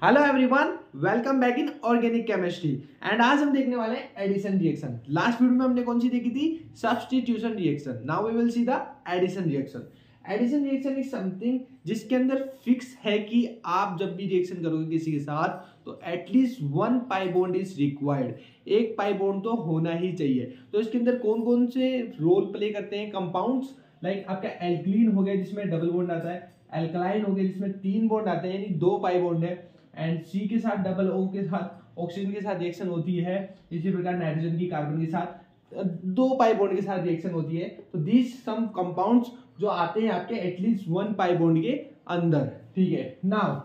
Hello everyone, welcome back in organic chemistry. And आज हम देखने वाले हैं एडिशन रिएक्शन। लास्ट वीडियो में हमने कौन सी देखी थी? Substitution reaction. Now we will see the addition reaction. Addition reaction is something जिसके अंदर फिक्स है कि आप जब भी रिएक्शन करोगे किसी के साथ तो at least one pi bond is required. एक पाई बॉन्ड तो होना ही चाहिए। तो इसके अंदर कौन कौन से रोल प्ले करते हैं कंपाउंड्स? लाइक आपका एल्कलीन हो गया जिसमें डबल बॉन्ड आता है, एल्कलाइन हो गया जिसमें 3 बॉन्ड आते हैं यानी 2 पाई बॉन्ड है, एंड सी के साथ डबल ओ के साथ ऑक्सीजन के साथ रिएक्शन होती है। इसी प्रकार नाइट्रोजन की कार्बन के साथ 2 पाई बॉन्ड के साथ रिएक्शन होती है। तो दीज सम कंपाउंड्स जो आते हैं आपके एटलीस्ट 1 पाई बॉन्ड के अंदर। ठीक है, नाउ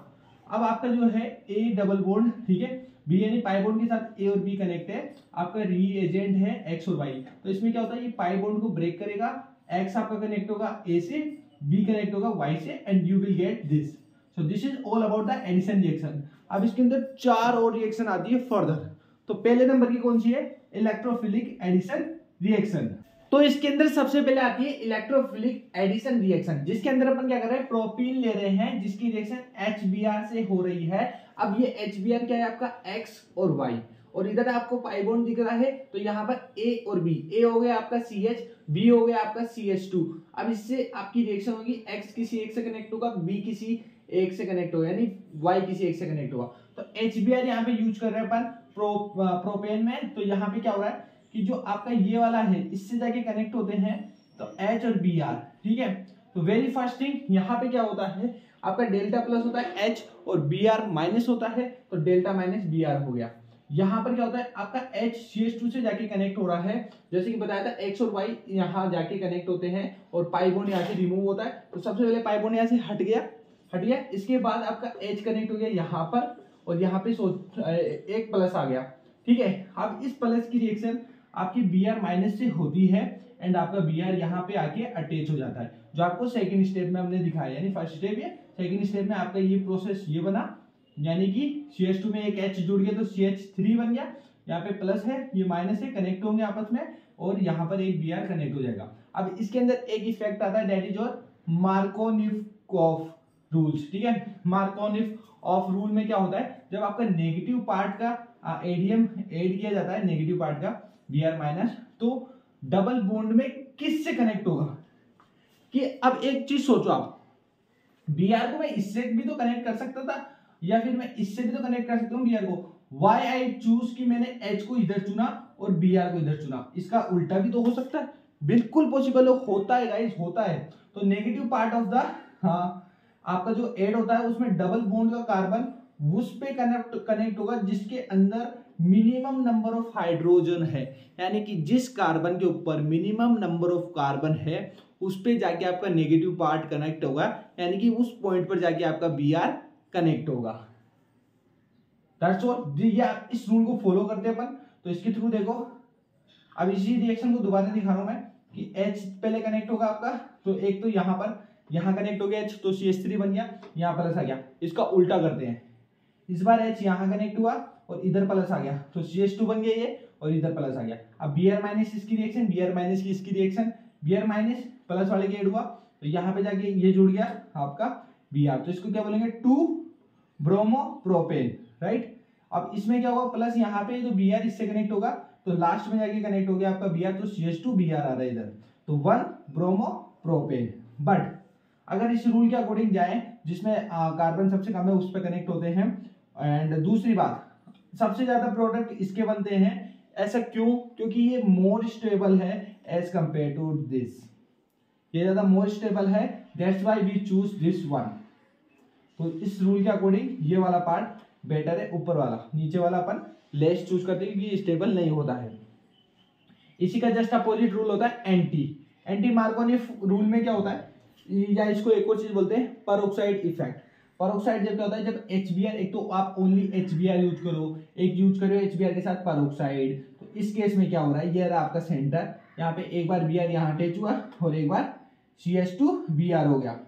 अब आपका जो है ए डबल बॉन्ड, ठीक है, बी यानी पाई बॉन्ड के साथ ए और बी कनेक्ट है, आपका रीएजेंट है एक्स और वाई। तो इसमें क्या होता है, ये पाई बॉन्ड को ब्रेक करेगा, एक्स आपका कनेक्ट होगा ए से, बी कनेक्ट होगा वाई से, and you will get this. So this is all about the addition reaction. अब इसके अंदर 4 और रिएक्शन आती है फर्दर। तो पहले नंबर की कौन सी है? Electrophilic addition reaction. तो इसके अंदर सबसे पहले आती है इलेक्ट्रोफिलिक एडिशन रिएक्शन, जिसके अंदर अपन क्या कर रहे हैं, प्रोपीन ले रहे हैं जिसकी रिएक्शन HBr से हो रही है। अब ये HBr क्या है आपका X और Y, और इधर आपको पाई बॉन्ड दिख रहा है। तो यहाँ पर A और B, A हो गया आपका CH, B हो गया आपका CH2। अब इससे आपकी रिएक्शन होगी, X किसी एक से कनेक्ट होगा, B किसी एक से कनेक्ट होगा, यानी Y किसी एक से कनेक्ट होगा। तो HBr यहाँ पे यूज कर रहे हैं अपन प्रोपेन में। तो यहाँ पे क्या हो रहा है कि जो आपका ये वाला है इससे जाके कनेक्ट होते हैं तो H और Br, ठीक है। तो वेरी फर्स्ट थिंग यहाँ पे क्या होता है, आपका डेल्टा प्लस होता है H और Br माइनस होता है, तो डेल्टा माइनस Br हो गया। यहाँ पर क्या होता है, आपका H CH2 से जाके कनेक्ट हो रहा है, जैसे कि बताया था X और Y यहाँ जाके कनेक्ट होते हैं और पाई बॉन्ड यहाँ से रिमूव होता है। तो सबसे पहले पाई बॉन्ड यहाँ से हट गया। इसके बाद आपका H कनेक्ट हो गया यहाँ पर, और यहाँ पे एक प्लस आ गया, ठीक है। अब इस प्लस की रिएक्शन आपकी Br माइनस से होती है, एंड आपका Br यहाँ पे आके अटैच हो जाता है, जो आपको सेकंड स्टेप में हमने दिखाया। यानी फर्स्ट स्टेप ये, सेकंड स्टेप में आपका ये प्रोसेस ये बना, यानी कि CH2 में एक H जुड़ गया तो CH3 बन गया। यहाँ पे प्लस है, ये माइनस है, कनेक्ट होंगे आपस में, और यहाँ पर एक Br कनेक्ट हो जाएगा। अब इसके अंदर एक इफेक्ट आता है, दैट इज और मार्कोनिफ रूल्स, ठीक है। मार्कोनिफ ऑफ रूल में क्या होता है, जब आपका नेगेटिव पार्ट का एडियम ऐड किया जाता है, नेगेटिव पार्ट का Br माइनस, तो डबल बॉन्ड में किससे कनेक्ट होगा? कि अब एक चीज सोचो आप, Br को मैं इससे भी तो कनेक्ट कर सकता था, या फिर मैं इससे भी तो कनेक्ट कर सकता हूँ Br को। Why I choose कि मैंने H को इधर चुना और Br को इधर चुना? इसका उल्टा भी तो हो सकता है, बिल्कुल पॉसिबल होता है गाइस, होता है। तो नेगेटिव पार्ट ऑफ द आपका जो ऐड होता है उसमें डबल बॉन्ड का कार्बन उस पे कनेक्ट होगा जिसके अंदर मिनिमम नंबर ऑफ हाइड्रोजन है, यानी कि जिस कार्बन के ऊपर मिनिमम नंबर ऑफ कार्बन है उस पे जाके आपका नेगेटिव पार्ट कनेक्ट होगा, यानी कि उस पॉइंट पर जाके आपका Br कनेक्ट होगा। That's all. इस रूल को फॉलो करते हैं अपन। तो इसके थ्रू देखो, अब इसी रिएक्शन को दोबारा दिखा रहा हूं मैं कि H पहले कनेक्ट होगा आपका, तो एक तो यहाँ पर यहाँ कनेक्ट हो गया H, तो CH3 बन गया, यहाँ प्लस आ गया। इसका उल्टा करते हैं, इस बार H यहाँ कनेक्ट हुआ और इधर प्लस आ गया, तो CH2 बन गया ये, और इधर प्लस आ गया। अब Br माइनस इसकी रिएक्शन, Br माइनस की इसकी रिएक्शन, Br माइनस प्लस वाले के ऐड हुआ, तो यहाँ पे जाके ये जुड़ गया आपका Br। तो इसको क्या बोलेंगे, 2 ब्रोमो प्रोपेन, राइट। अब इसमें क्या होगा, प्लस यहाँ पे तो Br इससे कनेक्ट होगा, तो लास्ट में जाके कनेक्ट हो गया आपका Br, तो CH2 Br आ रहा है इधर, तो 1 ब्रोमो प्रोपेन। बट अगर इस रूल के अकॉर्डिंग जाए जिसमें कार्बन सबसे कम है उस पर कनेक्ट होते हैं, एंड दूसरी बात सबसे ज्यादा प्रोडक्ट इसके बनते हैं। ऐसा क्यों? क्योंकि ये मोर स्टेबल है एज कंपेयर टू दिस, ये ज्यादा मोर स्टेबल है, that's why we choose this one. तो इस रूल के अकॉर्डिंग ये वाला पार्ट बेटर है, ऊपर वाला, नीचे वाला अपन लेस चूज करते हैं क्योंकि स्टेबल नहीं होता है। इसी का जस्ट अपोजिट रूल होता है एंटी मार्कोनिफ रूल में क्या होता है, या इसको एक और चीज बोलते हैं परोक्साइड इफेक्ट। परोक्साइड जब क्या होता है, जब HBr, एक तो आप ओनली HBr यूज करो, एक यूज करो HBr के साथ परोक्साइड, तो इस केस में क्या हो रहा है, ये रहा आपका सेंटर, यहाँ पे एक बार Br यहाँ अटैच हुआ और एक बार CH2 Br हो गया।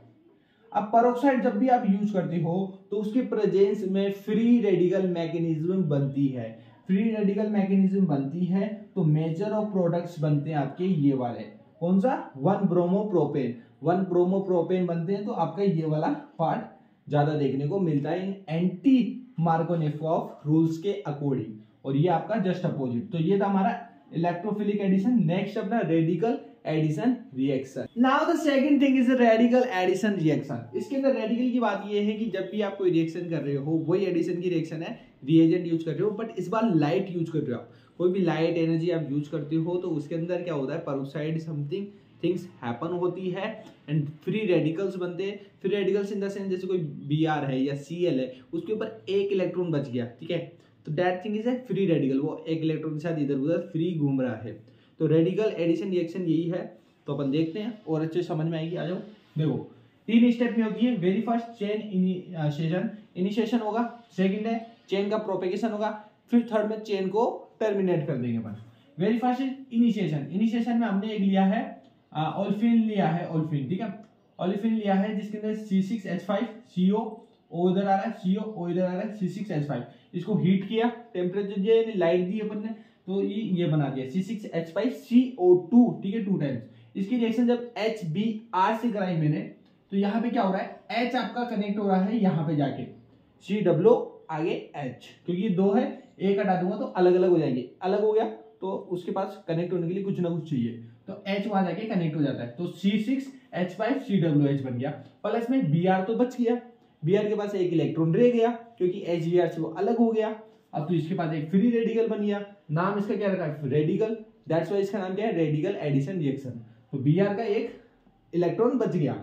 अब परोक्साइड जब भी आप यूज करते हो तो उसके प्रेजेंस में फ्री रेडिकल मैकेनिज्म बनती है, फ्री रेडिकल मैकेनिज्म बनती है, तो मेजर ऑफ प्रोडक्ट्स बनते हैं आपके ये वाले, कौन सा, 1 ब्रोमो प्रोपेन बनते हैं, तो आपका ये वाला पार्ट ज्यादा देखने को मिलता है इन एंटी मार्कोनिकॉफ रूल्स के अकॉर्डिंग, और ये आपका जस्ट अपोजिट। तो ये था हमारा इलेक्ट्रोफिलिक एडिशन। नेक्स्ट अपना radical addition reaction. Now the second thing is radical addition reaction. इसके अंदर रेडिकल की बात ये है कि जब भी आप कोई रिएक्शन कर रहे हो, वही एडिशन की रिएक्शन है, रिएजेंट यूज कर रहे हो, बट इस बार लाइट यूज कर रहे हो आप, कोई भी लाइट एनर्जी आप यूज करते हो, तो उसके अंदर क्या होता है, पेरोक्साइड समथिंग थिंग्स हैपन होती है एंड फ्री रेडिकल्स बनते हैं। Free radicals in the sense जैसे कोई Br है या Cl है, उसके ऊपर एक इलेक्ट्रॉन बच गया, ठीक है, तो that thing is a free radical, वो एक इलेक्ट्रॉन के साथ इधर उधर फ्री घूम रहा है। तो रेडिकल एडिशन रिएक्शन यही है। तो अपन देखते हैं और अच्छे समझ में आएगी। आ जाओ, देखो 3 स्टेप में होती है। वेरी फर्स्ट चेन इनिशिएशन होगा, सेकंड है चेन का प्रोपेगेशन होगा, फिर थर्ड में चेन को टर्मिनेट कर देंगे अपन। Very first initiation. इनिशिएशन में हमने एक लिया है ओल्फिन लिया है, ओल्फिन, ठीक है, ओल्फिन लिया है जिसके अंदर C6H5 CO O इधर आ रहा है, CO O इधर आ रहा है, C6H5। इसको हीट किया, टेम्परेचर ये लाइट दी अपन ने, तो ये बना दिया C6H5 CO2, ठीक है, 2 टाइम्स। इसकी रिएक्शन जब HBr से कराई मैंने, तो यहाँ पे क्या हो रहा है, H आपका कनेक्ट हो रहा है यहाँ पे जाके, CW आगे H, क्योंकि ये 2 है, एक हटा दूंगा तो अलग अलग हो जाएंगे, अलग हो गया तो उसके पास कनेक्ट होने के लिए कुछ ना कुछ चाहिए, तो H वहां जाके कनेक्ट हो जाता है, तो C6H5 CWH बन गया। प्लस में Br तो बच गया, Br के पास एक इलेक्ट्रॉन रह गया क्योंकि HBr से वो अलग हो गया। अब तो इसके पास एक फ्री रेडिकल बन गया, नाम इसका क्या रखा है, रेडिकल, दैट्स व्हाई इसका नाम क्या है, रेडिकल एडिशन रिएक्शन। तो Br का एक इलेक्ट्रॉन बच गया।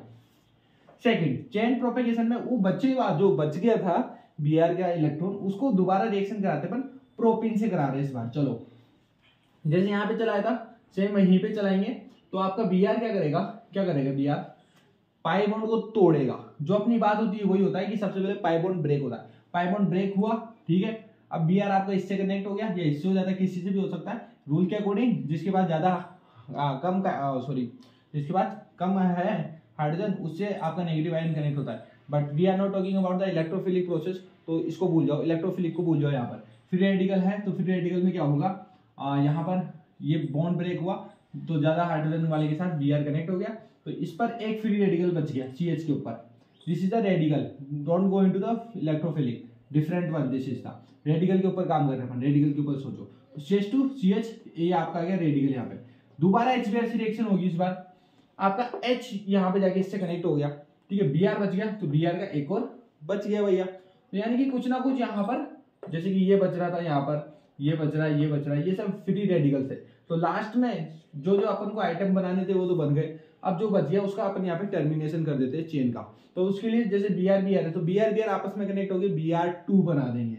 सेकंड चेन प्रोपेगेशन में वो जो बच गया था Br का इलेक्ट्रॉन, उसको दोबारा रिएक्शन कराते अपन प्रोपिन से करा रहे हैं इस बार। चलो जैसे यहाँ पे चलाया था सेम वहीं पे चलाएंगे, तो आपका Br क्या करेगा Br पाई बॉन्ड को तोड़ेगा। जो अपनी बात होती है वही होता है कि सबसे पहले पाई बॉन्ड ब्रेक होता है, पाई बॉन्ड ब्रेक हुआ, ठीक है, अब Br आपका इससे कनेक्ट हो गया या इससे हो जाता है, किसी से भी हो सकता है, रूल के अकॉर्डिंग जिसके पास ज्यादा जिसके पास कम है हाइड्रोजन, उससे आपका नेगेटिव आयन कनेक्ट होता है। But we are not talking about the electrophilic process, तो इसको भूल जाओ, इलेक्ट्रोफिलिक को भूल जाओ। यहाँ पर फ्री रेडिकल है, तो फ्री रेडिकल में क्या होगा, यहाँ पर ये बॉन्ड ब्रेक हुआ तो ज्यादा हाइड्रोजन वाले के साथ Br कनेक्ट हो गया, तो इस पर एक फ्री रेडिकल बच गया CH के ऊपर। This is the radical, don't go into the electrophilic, different one, this is the radical के ऊपर काम कर रहे हैं, रेडिकल के ऊपर सोचो। तो CH2CH ये आपका आ गया रेडिकल। यहाँ पे दोबारा HBr से रिएक्शन होगी, इस बार आपका H यहाँ पे जाके इससे कनेक्ट हो गया, ठीक है, Br बच गया, तो Br का एक और बच गया भैया। तो यानी कि कुछ ना कुछ यहाँ पर, जैसे कि ये बच रहा था, यहाँ पर ये बच रहा है, ये बच रहा है, ये सब फ्री रेडिकल थे। तो लास्ट में जो अपन को आइटम बनाने थे वो तो बन गए, अब जो बच गया उसका अपन यहाँ पे टर्मिनेशन कर देते हैं चेन का। तो उसके लिए जैसे Br है, तो Br आपस में कनेक्ट हो गए, Br2 बना देंगे।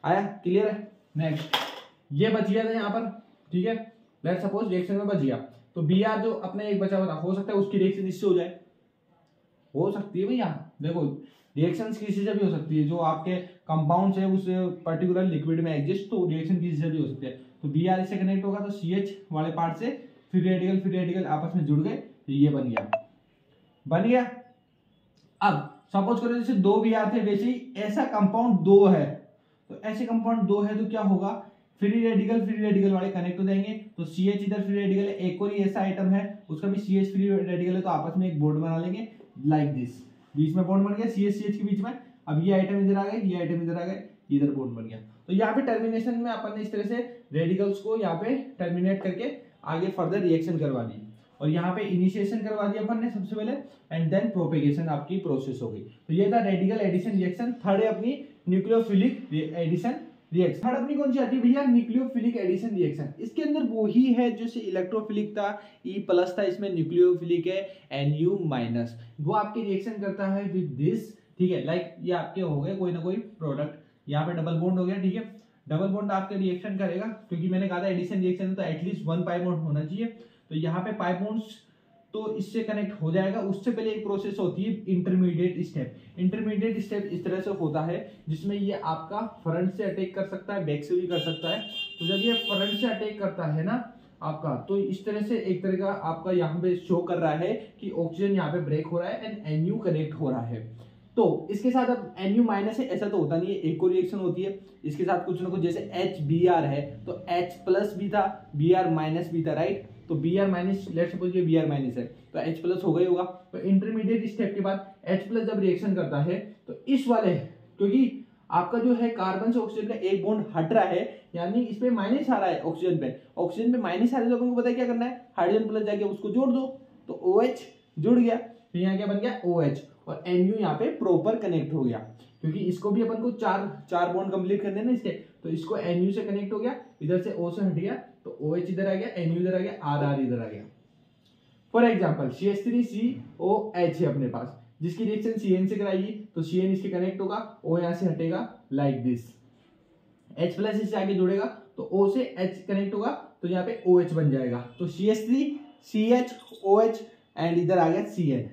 आया, क्लियर है। नेक्स्ट ये बच गया था यहाँ पर, ठीक है, लेट्स सपोज रिएक्शन में बच गया, तो Br जो अपने एक बचा हुआ हो सकता है उसकी रिएक्शन इससे हो जाए, हो सकती है भैया, देखो रिएक्शंस किसी से भी हो सकती है, जो आपके कंपाउंड्स है उस पर्टिकुलर लिक्विड में एग्जिस्ट, तो रिएक्शन किसी से भी हो सकती है। तो Br इससे कनेक्ट होगा, तो CH वाले पार्ट से फ्री रेडिकल आपस में जुड़ गए, तो ये बन गया। अब सपोज करो जैसे 2 Br थे, वैसे ही ऐसा कंपाउंड 2 है, तो ऐसे कंपाउंड 2 है तो क्या होगा, फ्री रेडिकल वाले कनेक्ट हो जाएंगे, तो CH इधर फ्री रेडिकल है, एक और ही ऐसा आइटम है उसका भी CH फ्री रेडिकल है, तो आपस में एक बॉन्ड बना लेंगे लाइक दिस, बीच में बॉन्ड बन गया CH के बीच में। अब ये आइटम इधर आ गए, ये आइटम इधर आ गए, इधर बॉन्ड बन गया। तो यहाँ पे टर्मिनेशन में अपन ने इस तरह से रेडिकल्स को यहाँ पे टर्मिनेट करके आगे फर्दर रिएक्शन करवा दी, और यहाँ पे इनिशिएशन करवा दिया अपन ने सबसे पहले, एंड देन प्रोपेगेशन आपकी प्रोसेस हो गई। तो ये था रेडिकल एडिशन रिएक्शन। थर्ड है अपनी न्यूक्लियोफिलिक एडिशन रिएक्शन। थर्ड अपनी कौन सी आती है भैया, न्यूक्लियोफिलिक एडिशन रिएक्शन। इसके अंदर वही है जैसे इलेक्ट्रोफिलिक था, E+ था, इसमें न्यूक्लियोफिलिक है Nu-, वो आपके रिएक्शन करता है विद दिस, ठीक है, लाइक ये आपके हो गए कोई ना कोई प्रोडक्ट, यहाँ पे डबल बॉन्ड हो गया, ठीक है, डबल बॉन्ड आपके रिएक्शन करेगा, क्योंकि मैंने कहा था एडिशन रिएक्शन है तो एटलीस्ट 1 पाई बॉन्ड होना चाहिए, तो यहाँ पे पाई बॉन्ड्स तो इससे कनेक्ट हो जाएगा। उससे पहले एक प्रोसेस होती है इंटरमीडिएट स्टेप। इंटरमीडिएट स्टेप इस तरह से होता है जिसमें ये आपका फ्रंट से अटैक कर सकता है, बैक से भी कर सकता है। तो जब ये फ्रंट से अटैक करता है ना आपका, तो इस तरह से एक तरह का आपका यहाँ पे शो कर रहा है कि ऑक्सीजन यहाँ पे ब्रेक हो रहा है एंड Nu कनेक्ट हो रहा है। तो इसके साथ अब Nu- है, ऐसा तो होता नहीं है, एक और रिएक्शन होती है इसके साथ कुछ ना कुछ, जैसे HBr है तो H+ भी था, Br- भी था, राइट। तो Br माइनस, लेट्स सपोज ये Br माइनस है तो H प्लस होगा ही होगा। तो इंटरमीडिएट स्टेप के बाद H प्लस जब रिएक्शन करता है तो इस वाले, क्योंकि आपका जो है कार्बन से ऑक्सीजन का एक बॉन्ड हट रहा है, यानी इस पे माइनस आ रहा है ऑक्सीजन पे माइनस आ रहा है, तो अपन को पता है क्या करना है, हाइड्रोजन प्लस जाके उसको जोड़ दो, तो OH जुड़ गया, तो यहाँ क्या बन गया OH, और NU यहाँ पे प्रॉपर कनेक्ट हो गया, क्योंकि इसको भी अपन को चार बॉन्ड कंप्लीट करने ना इसके, तो इसको NU से कनेक्ट हो गया, इधर से O से हट गया, तो OH इधर आ गया, NU इधर आ गया, RR इधर आ गया। फॉर एग्जाम्पल CH3COH है अपने पास, जिसकी रिएक्शन CN से कराएगी, तो CN इसके कनेक्ट होगा, O यहाँ से हटेगा लाइक दिस, H प्लस इससे आगे जुड़ेगा, तो O से H कनेक्ट होगा, तो यहाँ पे OH बन जाएगा, तो CH3 CH OH एंड इधर आ गया CN।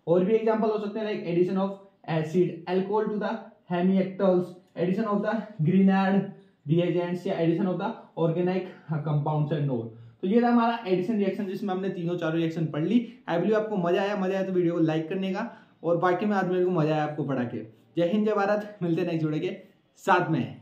और भी एग्जांपल हो सकते हैं like addition of acid alcohol to the hemiacetals, addition of the Grignard reagents, या addition of the organic compounds and all. तो ये था हमारा एडिशन रिएक्शन, जिसमें हमने तीनों चारों रिएक्शन पढ़ ली। आई बिलीव आपको मजा आया तो वीडियो को लाइक करने का, और बाकी में आज मेरे को मजा आया आपको पढ़ा के। जय हिंद जय भारत, मिलते हैं नेक्स्ट वीडियो के साथ में।